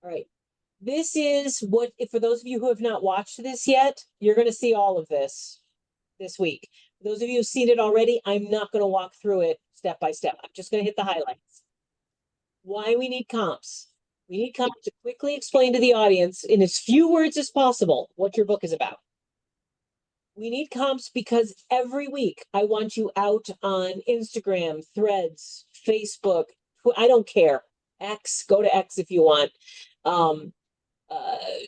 All right. This is what, if for those of you who have not watched this yet, you're going to see all of this week. For those of you who've seen it already, I'm not going to walk through it step by step. I'm just going to hit the highlights. Why we need comps. We need comps to quickly explain to the audience in as few words as possible what your book is about. We need comps because every week I want you out on Instagram, Threads, Facebook. I don't care. X, go to X if you want.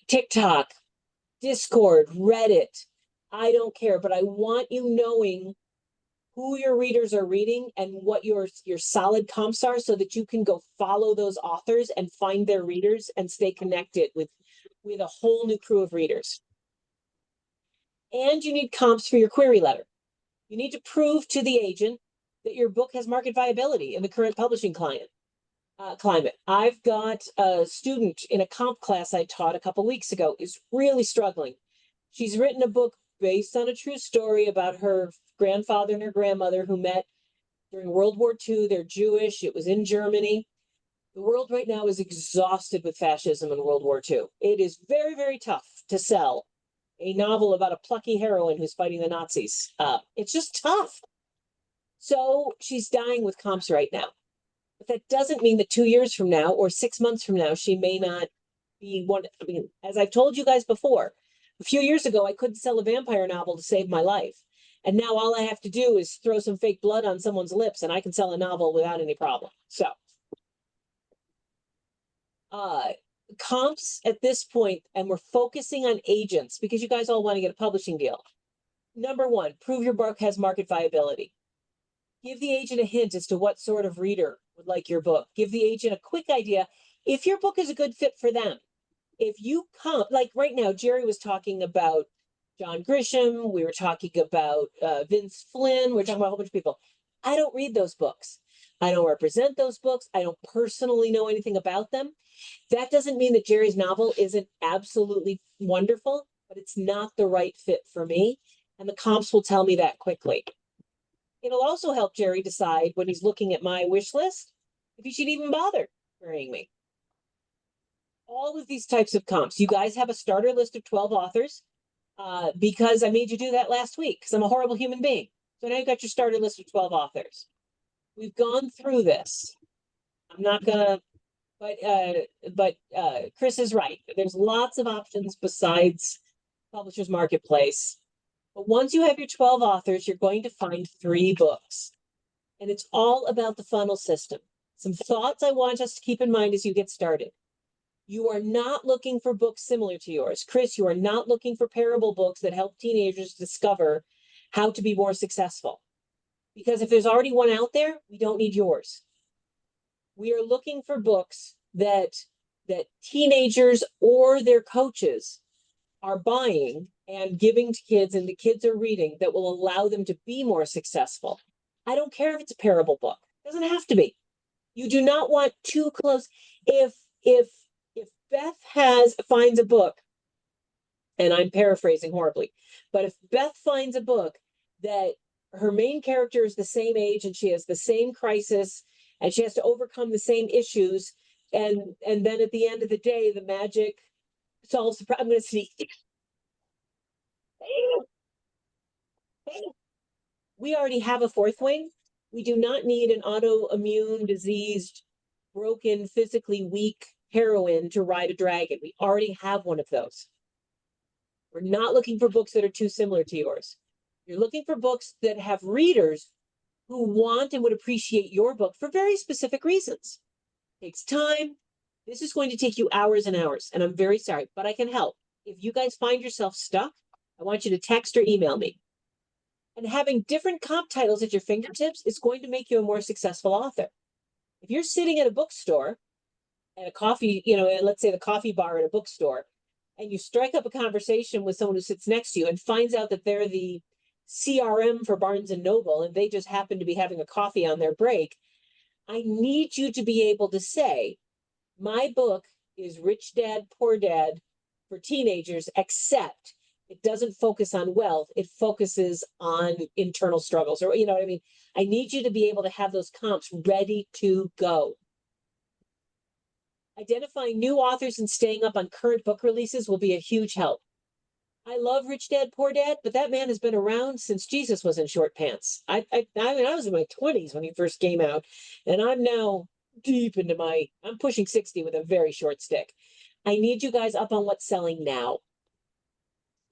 TikTok, Discord, Reddit. I don't care, but I want you knowing who your readers are reading and what your solid comps are so that you can go follow those authors and find their readers and stay connected with a whole new crew of readers. And you need comps for your query letter. You need to prove to the agent that your book has market viability in the current publishing climate. I've got a student in a comp class I taught a couple weeks ago is really struggling. She's written a book based on a true story about her grandfather and her grandmother who met during World War II. They're Jewish. It was in Germany. The world right now is exhausted with fascism in World War II. It is very, very tough to sell a novel about a plucky heroine who's fighting the Nazis. It's just tough. So she's dying with comps right now. But that doesn't mean that 2 years from now or 6 months from now, she may not be one. I mean, as I've told you guys before, a few years ago, I couldn't sell a vampire novel to save my life. And now all I have to do is throw some fake blood on someone's lips and I can sell a novel without any problem. So, comps at this point, and we're focusing on agents because you guys all want to get a publishing deal. Number one, prove your book has market viability. Give the agent a hint as to what sort of reader would like your book. Give the agent a quick idea if your book is a good fit for them. If you comp, like right now, Jerry was talking about John Grisham. We were talking about Vince Flynn. We're talking about a whole bunch of people. I don't read those books. I don't represent those books. I don't personally know anything about them. That doesn't mean that Jerry's novel isn't absolutely wonderful, but it's not the right fit for me. And the comps will tell me that quickly. It'll also help Jerry decide when he's looking at my wish list if he should even bother carrying me. All of these types of comps. You guys have a starter list of 12 authors because I made you do that last week because I'm a horrible human being. So now you've got your starter list of 12 authors. We've gone through this. I'm not gonna, but Chris is right. There's lots of options besides Publishers Marketplace. But once you have your 12 authors, you're going to find 3 books. And it's all about the funnel system. Some thoughts I want us to keep in mind as you get started. You are not looking for books similar to yours. Chris, you are not looking for parable books that help teenagers discover how to be more successful. Because if there's already one out there, we don't need yours. We are looking for books that teenagers or their coaches are buying and giving to kids and the kids are reading that will allow them to be more successful. I don't care if it's a parable book. It doesn't have to be. You do not want too close. If Beth finds a book, and I'm paraphrasing horribly, but if Beth finds a book that her main character is the same age and she has the same crisis and she has to overcome the same issues, and then at the end of the day, the magic solves the problem. I'm going to sneak. We already have a fourth wing. We do not need an autoimmune diseased, broken, physically weak heroine to ride a dragon. We already have one of those. We're not looking for books that are too similar to yours. You're looking for books that have readers who want and would appreciate your book for very specific reasons. It takes time. This is going to take you hours and hours, and I'm very sorry, but I can help. If you guys find yourself stuck, I want you to text or email me. And having different comp titles at your fingertips is going to make you a more successful author. If you're sitting at a bookstore, at a coffee, let's say the coffee bar at a bookstore, and you strike up a conversation with someone who sits next to you and finds out that they're the CRM for Barnes and Noble and they just happen to be having a coffee on their break, I need you to be able to say, my book is Rich Dad, Poor Dad for teenagers, except it doesn't focus on wealth. It focuses on internal struggles, or, you know what I mean? I need you to be able to have those comps ready to go. Identifying new authors and staying up on current book releases will be a huge help. I love Rich Dad, Poor Dad, but that man has been around since Jesus was in short pants. I mean, I was in my 20s when he first came out, and I'm now deep into I'm pushing 60 with a very short stick. I need you guys up on what's selling now.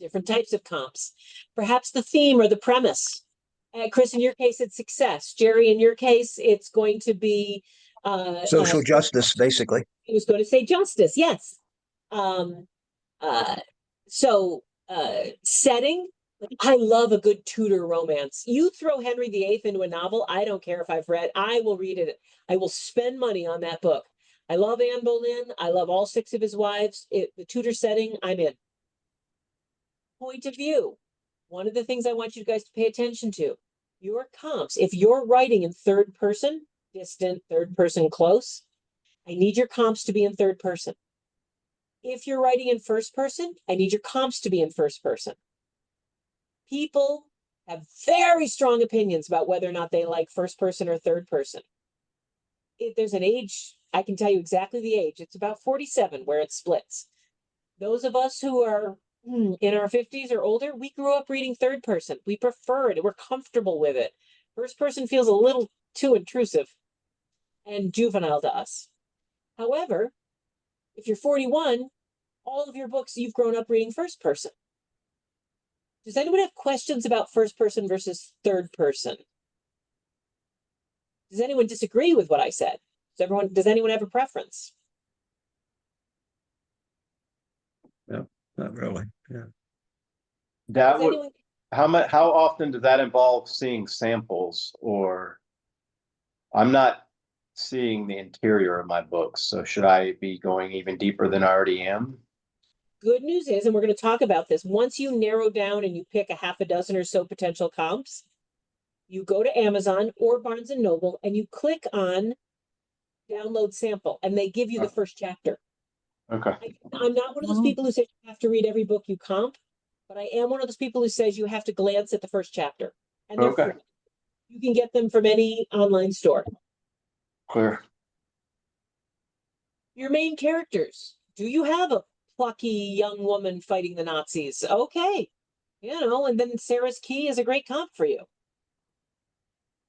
Different types of comps. Perhaps the theme or the premise. Chris, in your case, it's success. Jerry, in your case, it's going to be social justice, basically. I was going to say justice, yes. Um, so setting, I love a good Tudor romance. You throw Henry VIII into a novel, I don't care if I've read, I will read it. I will spend money on that book. I love Anne Boleyn. I love all 6 of his wives. The Tudor setting, I'm in. Point of view. One of the things I want you guys to pay attention to, your comps. If you're writing in third person, distant, third person close, I need your comps to be in third person. If you're writing in first person, I need your comps to be in first person. People have very strong opinions about whether or not they like first person or third person. If there's an age, I can tell you exactly the age. It's about 47 where it splits. Those of us who are in our 50s or older, we grew up reading third person. We prefer it. We're comfortable with it. First person feels a little too intrusive and juvenile to us. However, if you're 41, all of your books you've grown up reading first person. Does anyone have questions about first person versus third person? Does anyone disagree with what I said? Does anyone have a preference? No, not really. Yeah. That would, how often does that involve seeing samples? Or I'm not seeing the interior of my books, so should I be going even deeper than I already am? Good news is, and we're going to talk about this, once you narrow down and you pick a half a dozen or so potential comps, you go to Amazon or Barnes and Noble and you click on download sample and they give you the first chapter. Okay. I'm not one of those people who says you have to read every book you comp, but I am one of those people who says you have to glance at the first chapter. And they're free. You can get them from any online store. Clear. Your main characters. Do you have a plucky young woman fighting the Nazis? Okay. And then Sarah's Key is a great comp for you.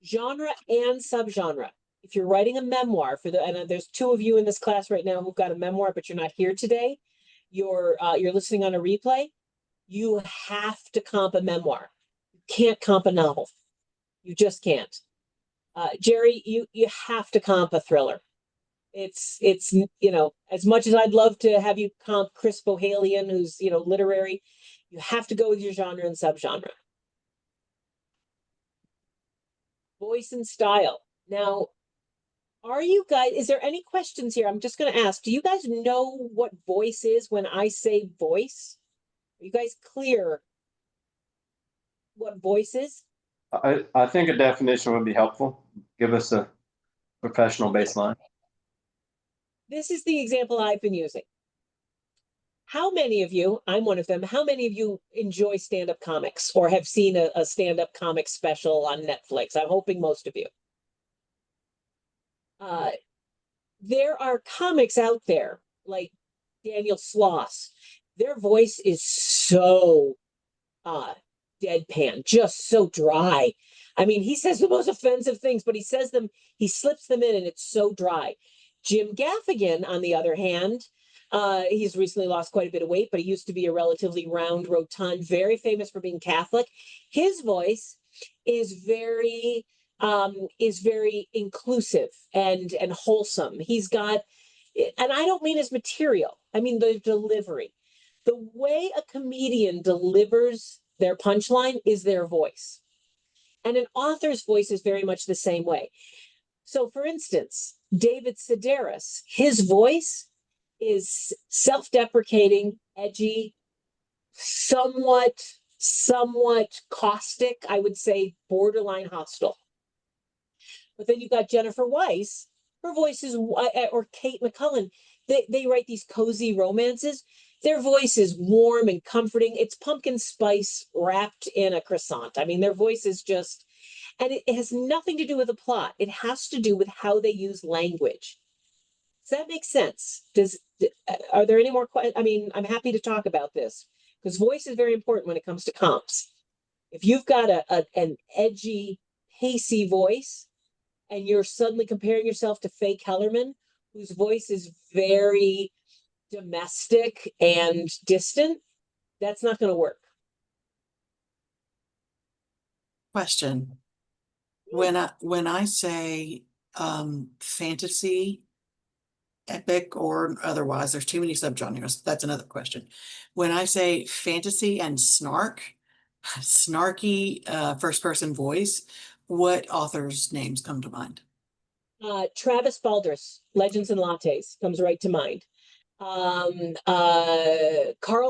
Genre and subgenre. If you're writing a memoir and there's 2 of you in this class right now who've got a memoir, but you're not here today, you're listening on a replay, you have to comp a memoir. You can't comp a novel. You just can't. Jerry, you have to comp a thriller. It's as much as I'd love to have you comp Chris Bohjalian, who's literary, you have to go with your genre and subgenre. Voice and style. Now, is there any questions here? I'm just going to ask, do you guys know what voice is when I say voice? Are you guys clear what voice is? I think a definition would be helpful. Give us a professional baseline. This is the example I've been using. How many of you, I'm one of them, how many of you enjoy stand-up comics or have seen a stand-up comic special on Netflix? I'm hoping most of you. There are comics out there like Daniel Sloss. Their voice is so deadpan, just so dry. I mean, he says the most offensive things, but he slips them in and it's so dry. Jim Gaffigan, on the other hand, he's recently lost quite a bit of weight, but he used to be a relatively round, rotund, very famous for being Catholic. His voice is very inclusive and wholesome. He's got, and I don't mean his material, I mean the delivery. The way a comedian delivers their punchline is their voice. And an author's voice is very much the same way. So for instance, David Sedaris, his voice is self-deprecating, edgy, somewhat caustic, I would say borderline hostile. But then you've got Jennifer Weiss, her voice is, or Kate McCullen, they write these cozy romances. Their voice is warm and comforting. It's pumpkin spice wrapped in a croissant. I mean, their voice is just, and it has nothing to do with the plot. It has to do with how they use language. Does that make sense? Are there any more I mean, I'm happy to talk about this because voice is very important when it comes to comps. If you've got an edgy, pacey voice and you're suddenly comparing yourself to Faye Kellerman, whose voice is very domestic and distant, that's not going to work. Question. When I say fantasy, epic, or otherwise, there's too many subgenres. That's another question. When I say fantasy and snarky first person voice, what authors' names come to mind? Travis Baldrus, Legends and Lattes, comes right to mind. Carl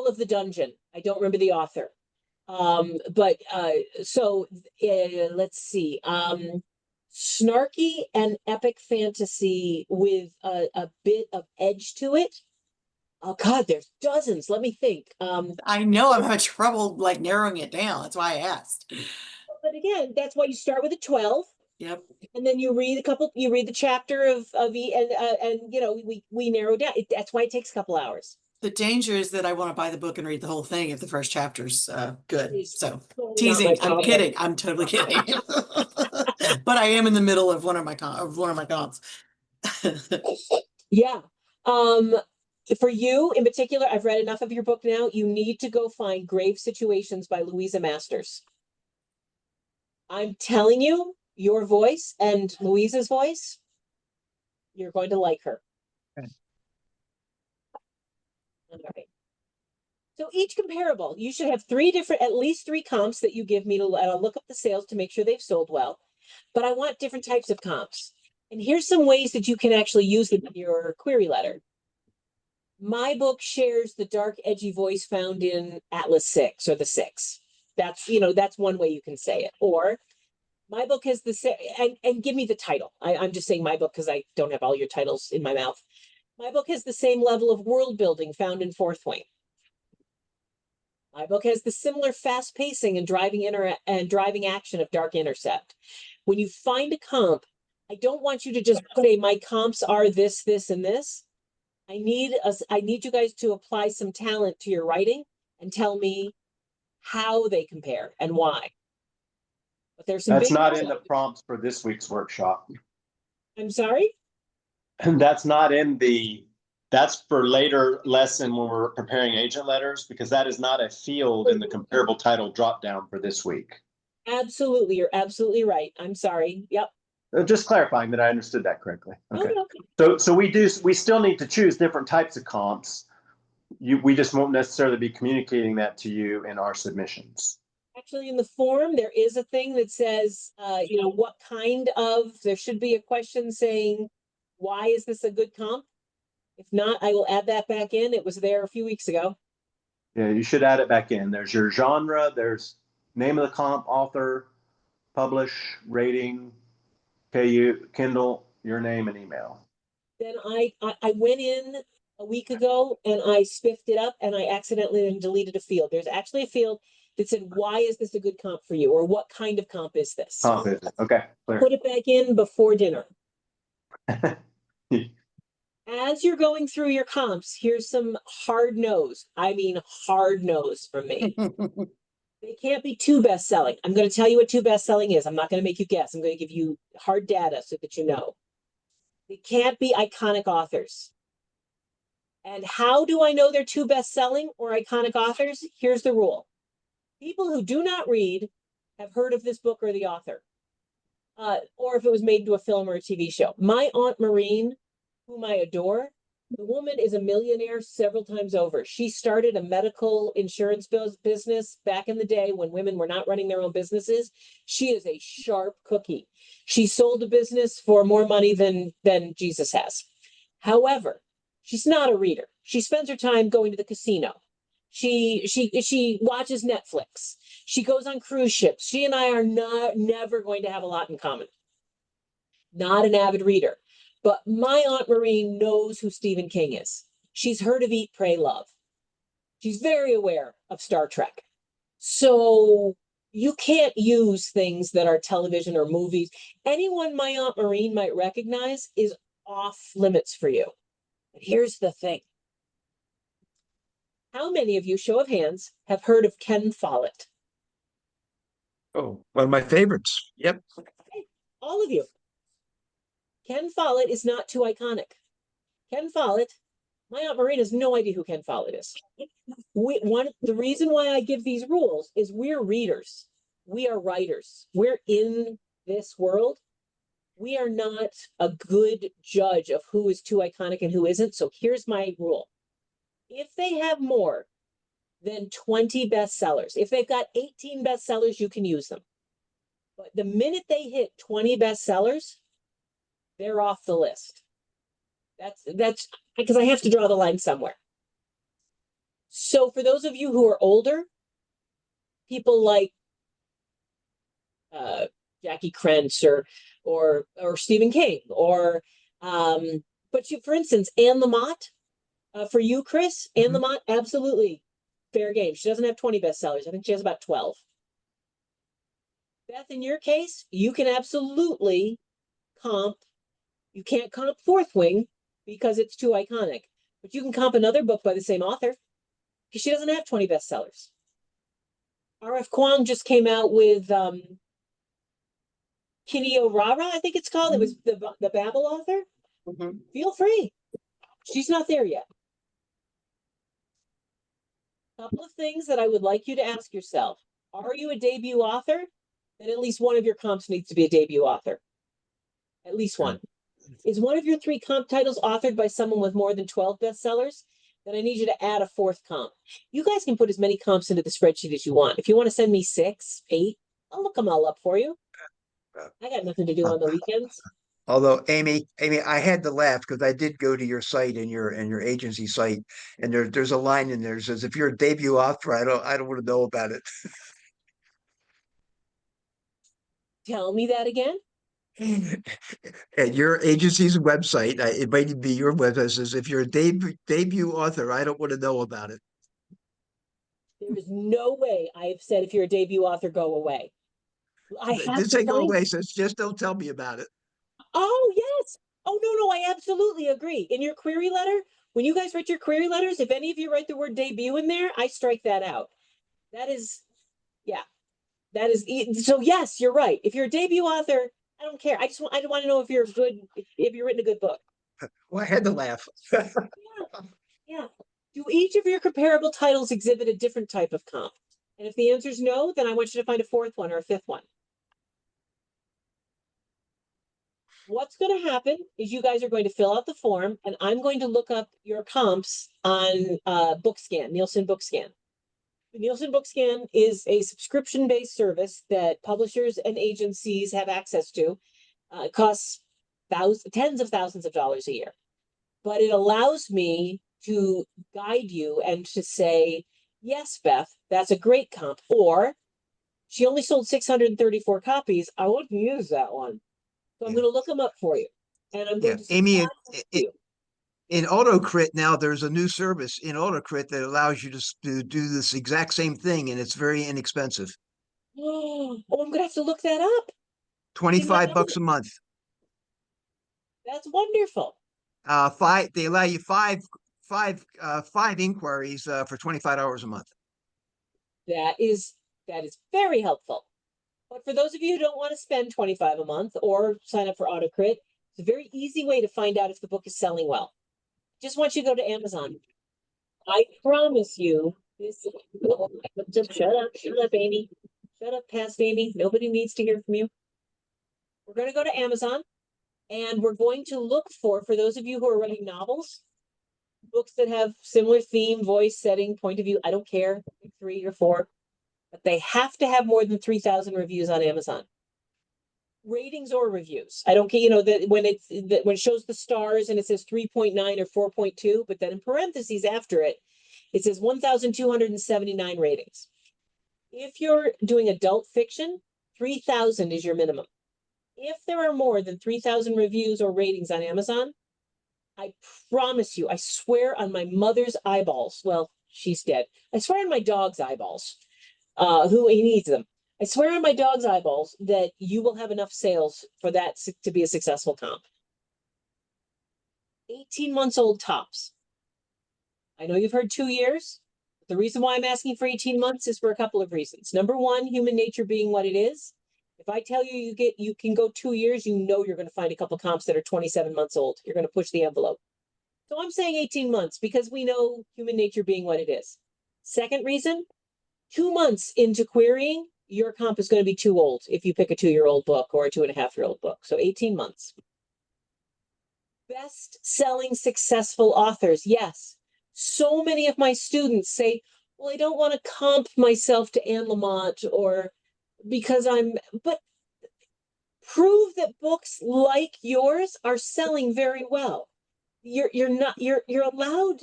of the Dungeon. I don't remember the author. Let's see. Snarky and epic fantasy with a bit of edge to it. Oh God, there's dozens. Let me think. I know I'm having trouble like narrowing it down. That's why I asked. But again, that's why you start with a 12. Yep. And then you read the chapter of we narrow down. That's why it takes a couple hours. The danger is that I want to buy the book and read the whole thing if the first chapter's good. So Totally teasing. not my I'm problem. kidding. I'm totally kidding. But I am in the middle of one of my comps. Yeah. For you in particular, I've read enough of your book now. You need to go find Grave Situations by Louisa Masters. I'm telling you, your voice and Louisa's voice, you're going to like her. Okay. All right. So each comparable, you should have at least three comps that you give me and I'll look up the sales to make sure they've sold well. But I want different types of comps. And here's some ways that you can actually use them in your query letter. My book shares the dark, edgy voice found in Atlas 6 or the 6. That's one way you can say it. Or my book has the same, and give me the title. I'm just saying my book because I don't have all your titles in my mouth. My book has the same level of world building found in Fourth Wing. My book has the similar fast pacing and driving action of Dark Intercept. When you find a comp, I don't want you to just say my comps are this, this, and this. I need you guys to apply some talent to your writing and tell me how they compare and why. But there's some That's not in the prompts for this week's workshop. I'm sorry? And that's for later lesson when we're preparing agent letters, because that is not a field in the comparable title drop down for this week. Absolutely. You're absolutely right. I'm sorry. Yep. Just clarifying that I understood that correctly. Okay. Okay. So we still need to choose different types of comps. We just won't necessarily be communicating that to you in our submissions. Actually, in the form, there is a thing that says, what kind of, there should be a question saying, why is this a good comp? If not, I will add that back in. It was there a few weeks ago. Yeah, you should add it back in. There's your genre, there's name of the comp, author, publish, rating, KU, Kindle, your name and email. Then I went in a week ago and I spiffed it up and I accidentally deleted a field. There's actually a field that said, why is this a good comp for you? Or what kind of comp is this? Comp is it? Okay, clear. Put it back in before dinner. As you're going through your comps, here's some hard no's. I mean, hard no's from me. They can't be too best-selling. I'm going to tell you what too best-selling is. I'm not going to make you guess. I'm going to give you hard data so that you know. They can't be iconic authors. And how do I know they're too best-selling or iconic authors? Here's the rule. People who do not read have heard of this book or the author. Or if it was made into a film or a TV show. My Aunt Maureen, whom I adore, the woman is a millionaire several times over. She started a medical insurance business back in the day when women were not running their own businesses. She is a sharp cookie. She sold a business for more money than Jesus has. However, she's not a reader. She spends her time going to the casino. She watches Netflix. She goes on cruise ships. She and I are never going to have a lot in common. Not an avid reader. But my Aunt Maureen knows who Stephen King is. She's heard of Eat, Pray, Love. She's very aware of Star Trek. So you can't use things that are television or movies. Anyone my Aunt Maureen might recognize is off limits for you. But here's the thing. How many of you, show of hands, have heard of Ken Follett? Oh, one of my favorites. Yep. All of you. Ken Follett is not too iconic. Ken Follett, my Aunt Marina has no idea who Ken Follett is. The reason why I give these rules is we're readers. We are writers. We're in this world. We are not a good judge of who is too iconic and who isn't. So here's my rule. If they have more than 20 bestsellers, if they've got 18 bestsellers, you can use them. But the minute they hit 20 bestsellers, they're off the list. That's because I have to draw the line somewhere. So for those of you who are older, people like Jackie Krentz or Stephen King, or but you, for instance, Anne Lamott, for you, Chris, Anne Lamott, absolutely fair game. She doesn't have 20 bestsellers. I think she has about 12. Beth, in your case, you can absolutely comp. You can't comp Fourth Wing because it's too iconic, but you can comp another book by the same author because she doesn't have 20 bestsellers. R.F. Kuang just came out with Kitty O'Rara, I think it's called. It was the Babel author. Feel free. She's not there yet. Couple of things that I would like you to ask yourself. Are you a debut author? Then at least one of your comps needs to be a debut author. At least one. Is one of your 3 comp titles authored by someone with more than 12 bestsellers? Then I need you to add a 4th comp. You guys can put as many comps into the spreadsheet as you want. If you want to send me 6, 8, I'll look them all up for you. I got nothing to do on the weekends. Although Amy, I had to laugh because I did go to your site and your agency site, and there's a line in there that says, if you're a debut author, I don't want to know about it. Tell me that again. At your agency's website, it might be your website, says, if you're a debut author, I don't want to know about it. There is no way I have said if you're a debut author, go away. I have Didn't to say go find. away, says just don't tell me about it. Oh, yes. Oh, no, I absolutely agree. In your query letter, when you guys write your query letters, if any of you write the word debut in there, I strike that out. That is, yeah, that is, so yes, you're right. If you're a debut author, I don't care. I want to know if you're good, if you've written a good book. Well, I had to laugh. Yeah. Do each of your comparable titles exhibit a different type of comp? And if the answer is no, then I want you to find a 4th one or a 5th one. What's going to happen is you guys are going to fill out the form, and I'm going to look up your comps on BookScan, Nielsen BookScan. Nielsen BookScan is a subscription-based service that publishers and agencies have access to. It costs tens of thousands of dollars a year, but it allows me to guide you and to say, yes, Beth, that's a great comp, or she only sold 634 copies. I wouldn't use that one. So I'm going to look them up for you. And I'm going to Amy, in AutoCrit now, there's a new service in AutoCrit that allows you to do this exact same thing, and it's very inexpensive. Oh, I'm going to have to look that up. $25 a month. That's wonderful. They allow you five inquiries for $25 a month. That is very helpful. But for those of you who don't want to spend $25 a month or sign up for AutoCrit, it's a very easy way to find out if the book is selling well. Just want you to go to Amazon. I promise you this. Shut up, Amy. Shut up, past Amy. Nobody needs to hear from you. We're going to go to Amazon, and we're going to look for those of you who are writing novels, books that have similar theme, voice, setting, point of view. I don't care, 3 or 4, but they have to have more than 3,000 reviews on Amazon. Ratings or reviews. I don't care, that when it shows the stars and it says 3.9 or 4.2, but then in parentheses after it, it says 1,279 ratings. If you're doing adult fiction, 3,000 is your minimum. If there are more than 3,000 reviews or ratings on Amazon, I promise you, I swear on my mother's eyeballs. Well, she's dead. I swear on my dog's eyeballs, who he needs them. I swear on my dog's eyeballs that you will have enough sales for that to be a successful comp. 18 months old tops. I know you've heard 2 years. The reason why I'm asking for 18 months is for a couple of reasons. Number one, human nature being what it is. If I tell you you can go 2 years, you know you're going to find a couple comps that are 27 months old. You're going to push the envelope. So I'm saying 18 months because we know human nature being what it is. Second reason, 2 months into querying, your comp is going to be too old if you pick a 2-year-old book or a 2.5-year-old book. So 18 months. Best-selling successful authors. Yes. So many of my students say, well, I don't want to comp myself to Anne Lamott or because but prove that books like yours are selling very well. You're allowed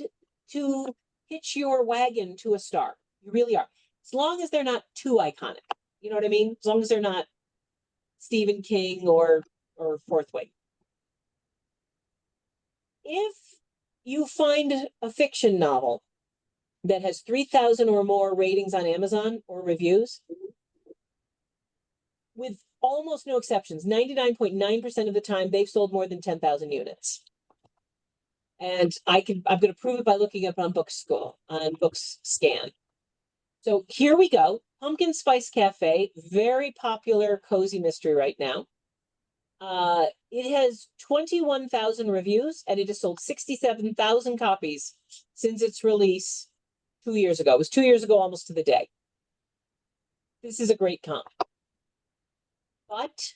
to hitch your wagon to a star. You really are. As long as they're not too iconic. You know what I mean? As long as they're not Stephen King or Fourth Wing. If you find a fiction novel that has 3,000 or more ratings on Amazon or reviews, with almost no exceptions, 99.9% of the time, they've sold more than 10,000 units. And I'm going to prove it by looking up on Bookscan. So here we go. Pumpkin Spice Cafe, very popular cozy mystery right now. It has 21,000 reviews and it has sold 67,000 copies since its release 2 years ago. It was 2 years ago, almost to the day. This is a great comp. But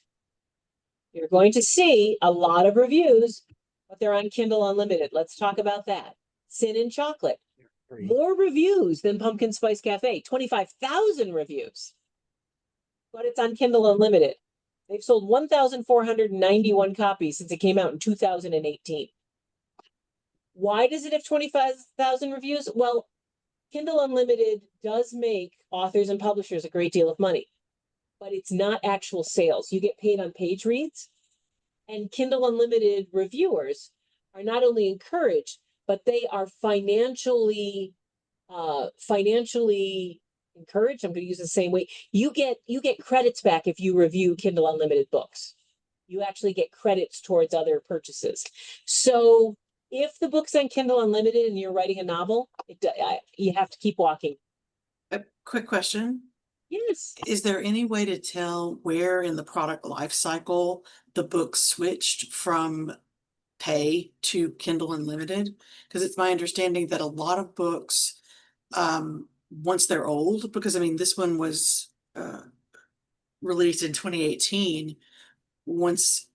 you're going to see a lot of reviews, but they're on Kindle Unlimited. Let's talk about that. Sin and Chocolate. More reviews than Pumpkin Spice Cafe. 25,000 reviews. But it's on Kindle Unlimited. They've sold 1,491 copies since it came out in 2018. Why does it have 25,000 reviews? Well, Kindle Unlimited does make authors and publishers a great deal of money, but it's not actual sales. You get paid on page reads, and Kindle Unlimited reviewers are not only encouraged, but they are financially encouraged. I'm going to use the same way. You get credits back if you review Kindle Unlimited books. You actually get credits towards other purchases. So if the book's on Kindle Unlimited and you're writing a novel, you have to keep walking. A quick question. Yes. Is there any way to tell where in the product life cycle the book switched from pay to Kindle Unlimited? Because it's my understanding that a lot of books, once they're old, because I mean, this one was released in 2018. Once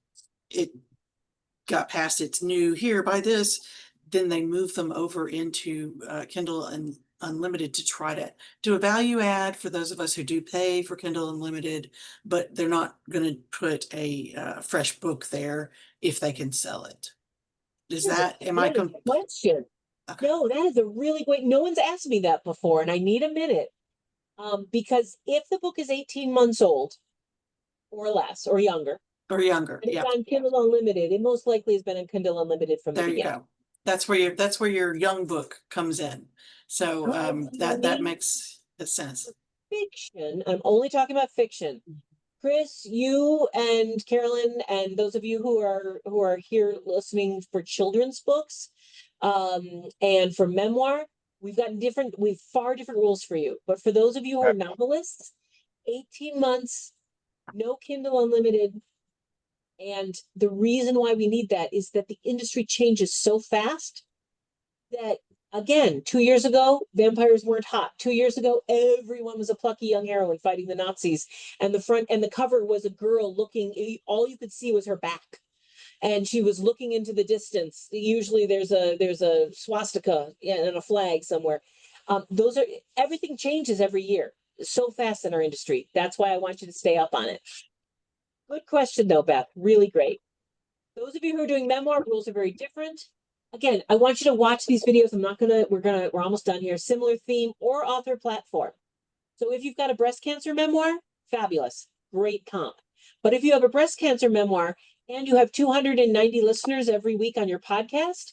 it got past its new here, buy this, then they move them over into Kindle and Unlimited to try to do a value add for those of us who do pay for Kindle Unlimited, but they're not going to put a fresh book there if they can sell it. Is that, am I? Question. Okay. No, that is a really great, no one's asked me that before, and I need a minute. Because if the book is 18 months old or less or younger, and it's yeah, on Kindle Unlimited, it most likely has been on Kindle Unlimited from the there you beginning. go. That's where your young book comes in. So that makes sense. Fiction, I'm only talking about fiction. Chris, you and Carolyn, and those of you who are here listening for children's books, and for memoir, we've far different rules for you. But for those of you who are novelists, 18 months, no Kindle Unlimited. And the reason why we need that is that the industry changes so fast that, again, 2 years ago, vampires weren't hot. 2 years ago, everyone was a plucky young heroine fighting the Nazis. And the front and the cover was a girl looking, all you could see was her back. And she was looking into the distance. Usually there's a swastika and a flag somewhere. Everything changes every year so fast in our industry. That's why I want you to stay up on it. Good question though, Beth. Really great. Those of you who are doing memoir, rules are very different. Again, I want you to watch these videos. We're almost done here. Similar theme or author platform. So if you've got a breast cancer memoir, fabulous, great comp. But if you have a breast cancer memoir and you have 290 listeners every week on your podcast,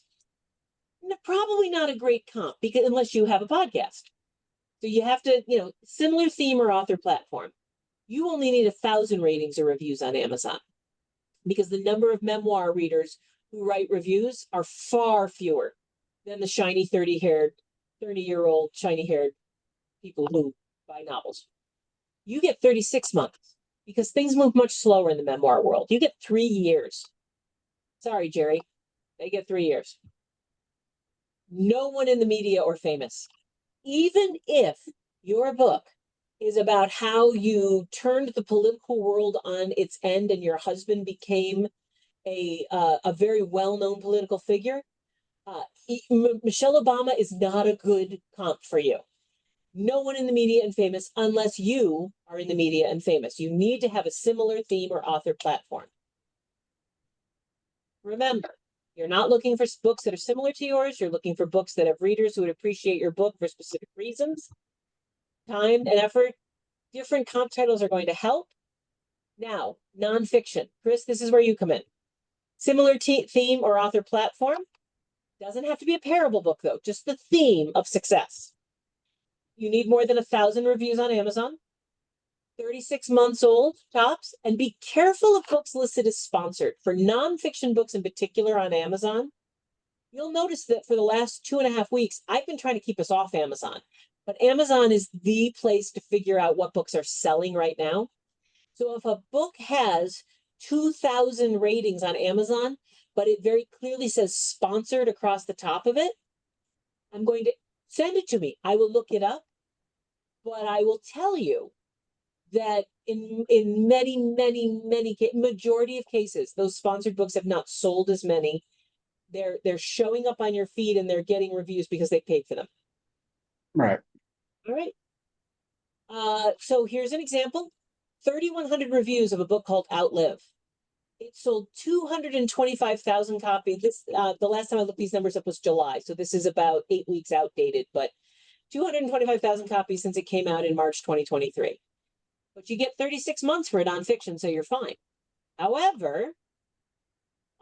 probably not a great comp because unless you have a podcast. So you have to, similar theme or author platform. You only need 1,000 ratings or reviews on Amazon because the number of memoir readers who write reviews are far fewer than the shiny 30-year-old shiny-haired people who buy novels. You get 36 months because things move much slower in the memoir world. You get 3 years. Sorry, Jerry. They get 3 years. No one in the media or famous, even if your book is about how you turned the political world on its end and your husband became a very well-known political figure, Michelle Obama is not a good comp for you. No one in the media and famous, unless you are in the media and famous. You need to have a similar theme or author platform. Remember, you're not looking for books that are similar to yours. You're looking for books that have readers who would appreciate your book for specific reasons. Time and effort. Different comp titles are going to help. Now, nonfiction. Chris, this is where you come in. Similar theme or author platform. Doesn't have to be a parable book, though. Just the theme of success. You need more than 1,000 reviews on Amazon. 36 months old, tops. And be careful of books listed as sponsored. For nonfiction books in particular on Amazon, you'll notice that for the last 2.5 weeks, I've been trying to keep us off Amazon. But Amazon is the place to figure out what books are selling right now. So if a book has 2,000 ratings on Amazon, but it very clearly says sponsored across the top of it, I'm going to send it to me. I will look it up, but I will tell you that in many majority of cases, those sponsored books have not sold as many. They're showing up on your feed and they're getting reviews because they paid for them. Right. All right. So here's an example. 3,100 reviews of a book called Outlive. It sold 225,000 copies. The last time I looked these numbers up was July, so this is about 8 weeks outdated, but 225,000 copies since it came out in March 2023. But you get 36 months for a nonfiction, so you're fine. However,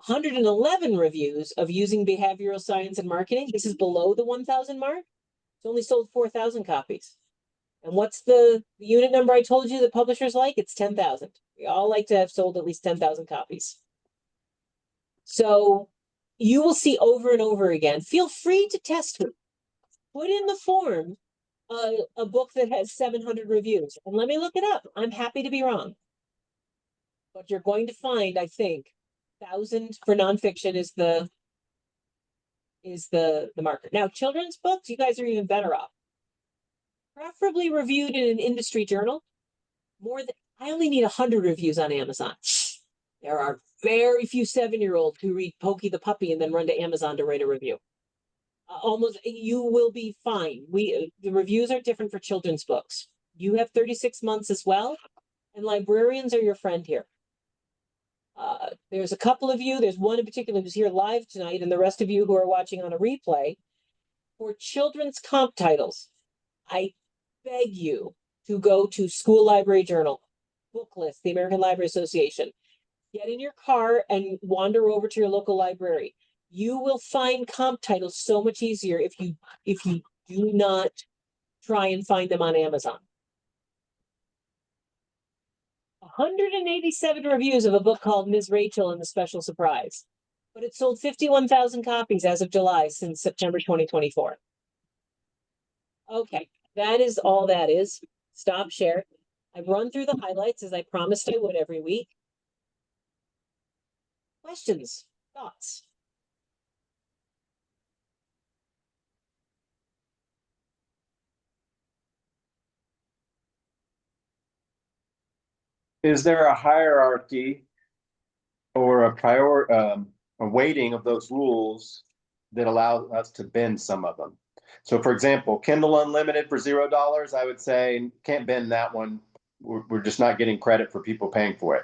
111 reviews of Using Behavioral Science and Marketing. This is below the 1,000 mark. It's only sold 4,000 copies. And what's the unit number I told you the publishers like? It's 10,000. We all like to have sold at least 10,000 copies. So you will see over and over again. Feel free to test me. Put in the form a book that has 700 reviews and let me look it up. I'm happy to be wrong. But you're going to find, I think, 1,000 for nonfiction is the marker. Now, children's books, you guys are even better off. Preferably reviewed in an industry journal. I only need 100 reviews on Amazon. There are very few 7-year-olds who read Pokey the Puppy and then run to Amazon to write a review. You will be fine. The reviews are different for children's books. You have 36 months as well, and librarians are your friend here. There's a couple of you, there's one in particular who's here live tonight, and the rest of you who are watching on a replay. For children's comp titles, I beg you to go to School Library Journal, Book List, the American Library Association. Get in your car and wander over to your local library. You will find comp titles so much easier if you do not try and find them on Amazon. 187 reviews of a book called Ms. Rachel and the Special Surprise, but it sold 51,000 copies as of July since September 2024. Okay, that is all that is. Stop share. I've run through the highlights as I promised I would every week. Questions, thoughts? Is there a hierarchy or a weighting of those rules that allow us to bend some of them? So for example, Kindle Unlimited for $0, I would say can't bend that one. We're just not getting credit for people paying for it.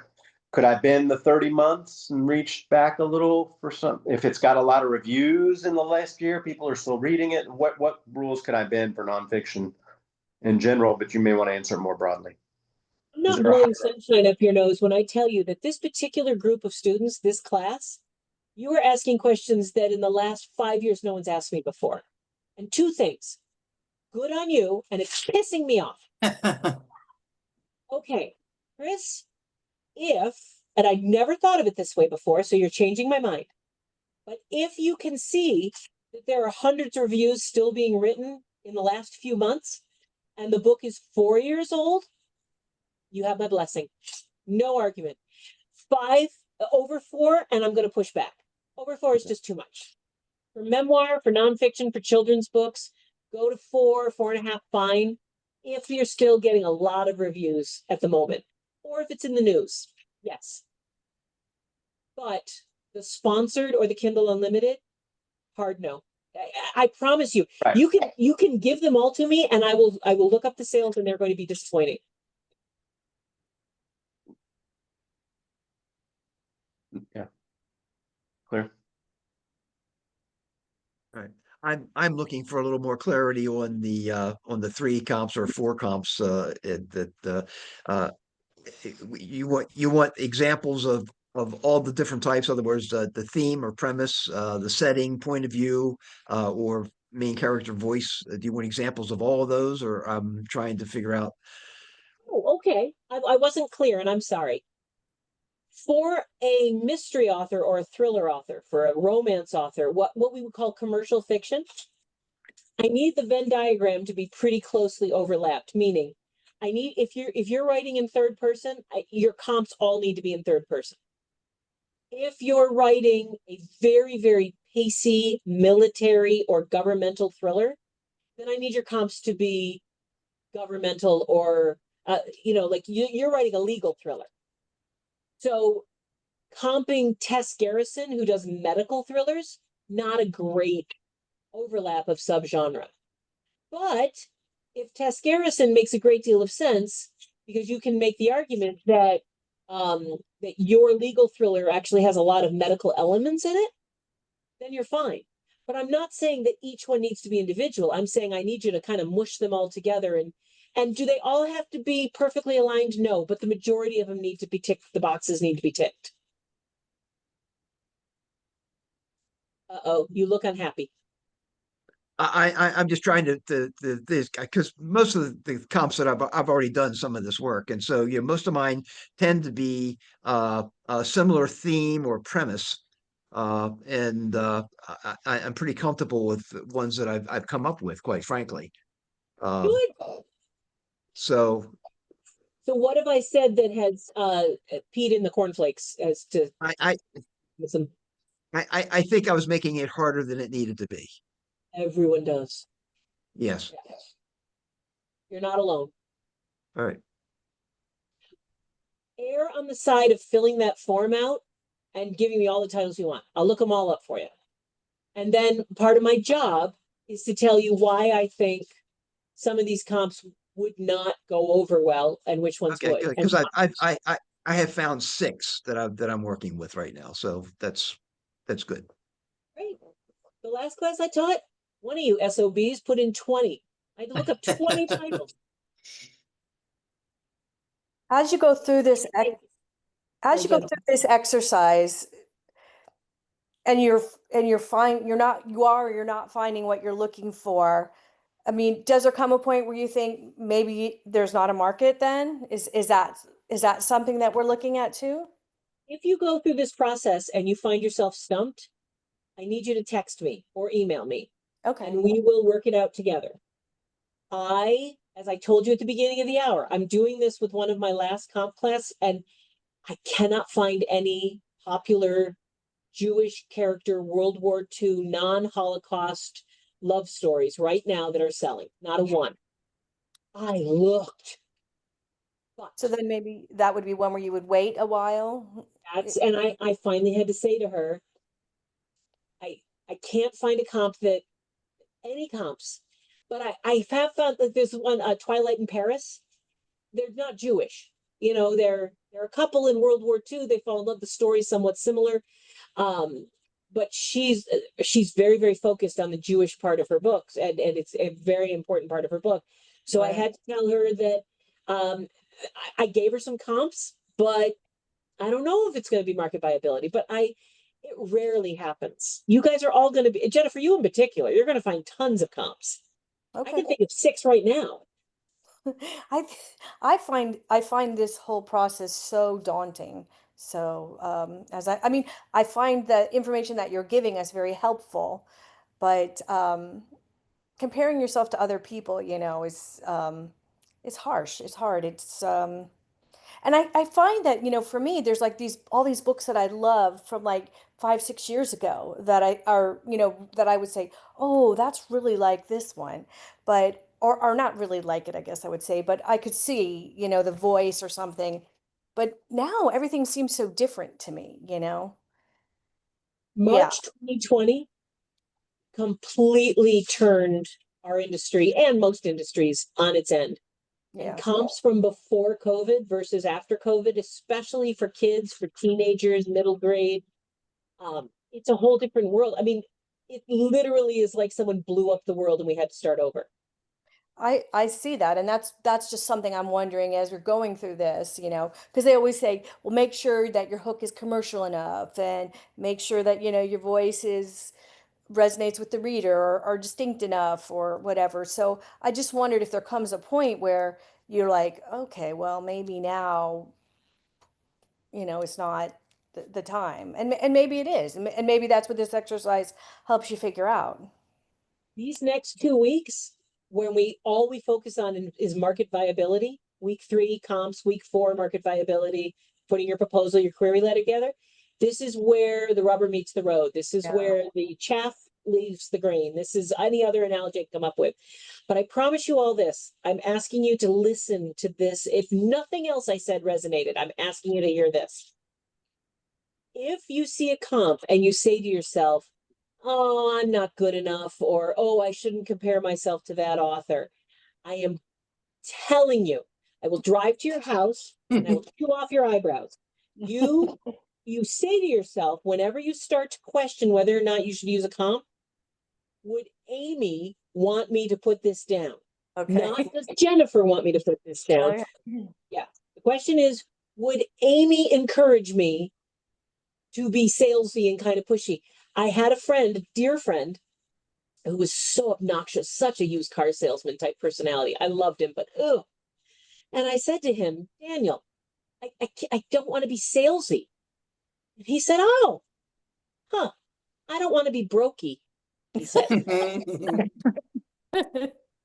Could I bend the 30 months and reach back a little for some, if it's got a lot of reviews in the last year, people are still reading it? What rules could I bend for nonfiction in general, but you may want to answer it more broadly? I'm not blowing sunshine up your nose when I tell you that this particular group of students, this class, you are asking questions that in the last 5 years, no one's asked me before. And two things, good on you, and it's pissing me off. Okay, Chris, and I never thought of it this way before, so you're changing my mind. But if you can see that there are hundreds of reviews still being written in the last few months, and the book is 4 years old, you have my blessing. No argument. 5 over 4, and I'm going to push back. Over 4 is just too much. For memoir, for nonfiction, for children's books, go to 4, 4.5, fine. If you're still getting a lot of reviews at the moment, or if it's in the news, yes. But the sponsored or the Kindle Unlimited, hard no. I promise you, Right. you can give them all to me, and I will look up the sales, and they're going to be disappointing. Yeah. Clear. Right. I'm looking for a little more clarity on the 3 comps or 4 comps you want examples of all the different types. In other words, the theme or premise, the setting, point of view, or main character voice. Do you want examples of all of those, or I'm trying to figure out? Oh, okay. I wasn't clear, and I'm sorry. For a mystery author or a thriller author, for a romance author, what we would call commercial fiction, I need the Venn diagram to be pretty closely overlapped, meaning I need, if you're writing in third person, your comps all need to be in third person. If you're writing a very, very pacey military or governmental thriller, then I need your comps to be governmental or, like you're writing a legal thriller. So comping Tess Garrison, who does medical thrillers, not a great overlap of subgenre. But if Tess Garrison makes a great deal of sense, because you can make the argument that that your legal thriller actually has a lot of medical elements in it, then you're fine. But I'm not saying that each one needs to be individual. I'm saying I need you to kind of mush them all together. And do they all have to be perfectly aligned? No, but the majority of them need to be ticked. The boxes need to be ticked. Uh-oh, you look unhappy. I'm just trying to this because most of the comps that I've already done some of this work, and so most of mine tend to be a similar theme or premise, and I'm pretty comfortable with the ones that I've come up with, quite frankly. Good. So So what have I said that has peed in the cornflakes as to I some? I think I was making it harder than it needed to be. Everyone does. Yes. You're not alone. All right. Err on the side of filling that form out and giving me all the titles you want. I'll look them all up for you. And then part of my job is to tell you why I think some of these comps would not go over well and which ones Okay, would. good. And Because I have found 6 that I'm working with right now, so that's good. great. The last class I taught, one of you SOBs put in 20. I had to look up 20 titles. As you go through this, exercise, and you're not finding what you're looking for. I mean, does there come a point where you think maybe there's not a market then? Is that something that we're looking at too? If you go through this process and you find yourself stumped, I need you to text me or email me, Okay. and we will work it out together. As I told you at the beginning of the hour, I'm doing this with one of my last comp class, and I cannot find any popular Jewish character World War II non-Holocaust love stories right now that are selling. Not a one. I looked. But So then maybe that would be one where you would wait a while. and I finally had to say to her, I can't find a comp that any comps, but I have found that there's one Twilight in Paris. They're not Jewish. They're a couple in World War II. They fall in love. The story's somewhat similar. But she's very, very focused on the Jewish part of her books, and it's a very important part of her book. So I had to tell her that I gave her some comps, but I don't know if it's going to be market viability, but it rarely happens. You guys are all going to be, Jennifer, you in particular, you're going to find tons of comps. I can think of 6 right now. I find this whole process so daunting So, I mean, I find the information that you're giving us very helpful, but comparing yourself to other people, is harsh. It's hard. And I find that, for me, there's like all these books that I love from like 5, 6 years ago that that I would say, oh, that's really like this one, or not really like it, I guess I would say, but I could see, the voice or something. But now everything seems so different to me. Yeah. March 2020 completely turned our industry and most industries on its end. Yeah. And comps from before COVID versus after COVID, especially for kids, for teenagers, middle grade, it's a whole different world. I mean, it literally is like someone blew up the world and we had to start over. I see that, and that's just something I'm wondering as we're going through this, because they always say, well, make sure that your hook is commercial enough, and make sure that your voice resonates with the reader, or distinct enough, or whatever. So I just wondered if there comes a point where you're like, okay, well, maybe now, it's not the time, and maybe it is, and maybe that's what this exercise helps you figure out. These next 2 weeks, when all we focus on is market viability, week 3 comps, week 4 market viability, putting your proposal, your query letter together. This is where the rubber meets the road. This is where the chaff leaves the grain. This is any other analogy I can come up with. But I promise you all this, I'm asking you to listen to this. If nothing else I said resonated, I'm asking you to hear this. If you see a comp and you say to yourself, oh, I'm not good enough, or, oh, I shouldn't compare myself to that author, I am telling you, I will drive to your house and I will chew off your eyebrows. You say to yourself, whenever you start to question whether or not you should use a comp, would Amy want me to put this down? Okay. Not does Jennifer want me to put this down? Okay. Yeah. The question is, would Amy encourage me to be salesy and kind of pushy? I had a friend, a dear friend, who was so obnoxious, such a used car salesman type personality. I loved him, but ugh. And I said to him, Daniel, I don't want to be salesy. And he said, oh, I don't want to be brokey, he said. So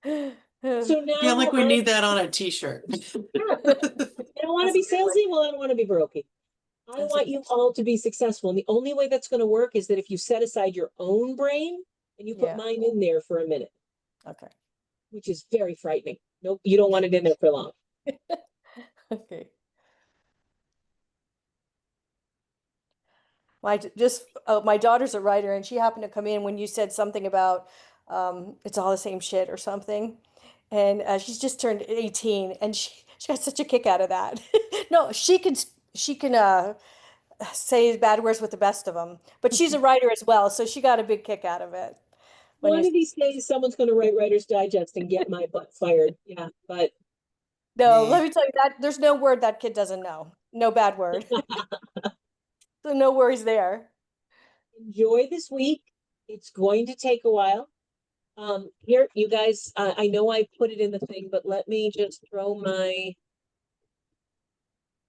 now I feel like we need that on a t-shirt. I don't want to be salesy. Well, I don't want to be brokey. I want you all to be successful. And the only way that's going to work is that if you set aside your own brain and you put mine in there for a minute. Okay. Which is very frightening. Nope, you don't want it in there for long. Okay. My daughter's a writer, and she happened to come in when you said something about it's all the same shit or something, and she's just turned 18, and she got such a kick out of that. No, she can say bad words with the best of them, but she's a writer as well, so she got a big kick out of it. One of these days, someone's going to write Writer's Digest and get my butt fired. Yeah, but no, let me tell you that there's no word that kid doesn't know. No bad word. So no worries there. Enjoy this week. It's going to take a while. Here, you guys, I know I put it in the thing, but let me just throw my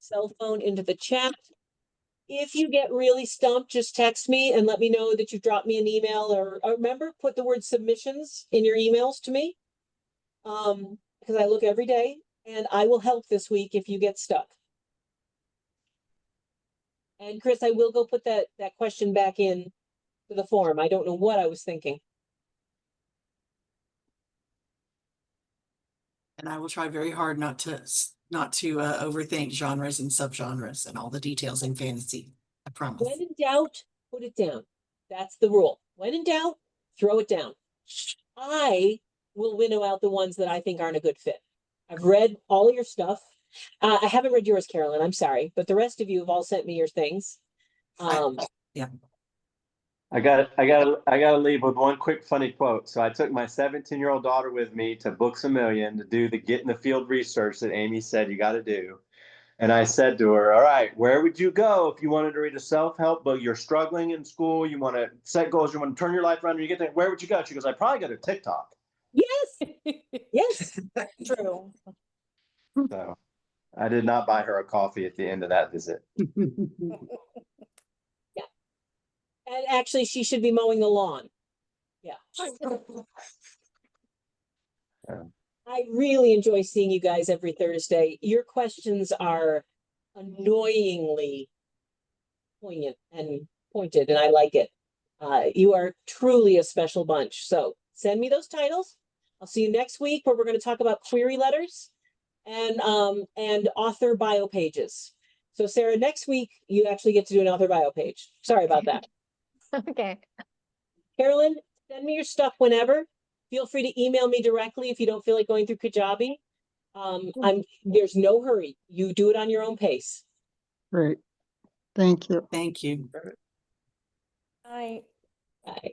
cell phone into the chat. If you get really stumped, just text me and let me know that you dropped me an email, or remember, put the word submissions in your emails to me. Because I look every day and I will help this week if you get stuck. And Chris, I will go put that question back in to the form. I don't know what I was thinking. And I will try very hard not to overthink genres and subgenres and all the details in fantasy. I promise. When in doubt, put it down. That's the rule. When in doubt, throw it down. I will winnow out the ones that I think aren't a good fit. I've read all of your stuff. I haven't read yours, Carolyn. I'm sorry, but the rest of you have all sent me your things. Yeah. I gotta leave with one quick funny quote. So I took my 17-year-old daughter with me to Books A Million to do the get in the field research that Amy said you got to do. And I said to her, all right, where would you go if you wanted to read a self-help book? You're struggling in school. You want to set goals. You want to turn your life around. And you get there. Where would you go? She goes, I'd probably go to TikTok. Yes. Yes. True. So I did not buy her a coffee at the end of that visit. And actually, she should be mowing the lawn. Yeah. Yeah. I really enjoy seeing you guys every Thursday. Your questions are annoyingly poignant and pointed, and I like it. You are truly a special bunch. So send me those titles. I'll see you next week where we're going to talk about query letters and author bio pages. So Sarah, next week you actually get to do an author bio page. Sorry about that. Okay. Carolyn, send me your stuff whenever. Feel free to email me directly if you don't feel like going through Kajabi. There's no hurry. You do it on your own pace. Great. Thank you. Thank you. I Bye.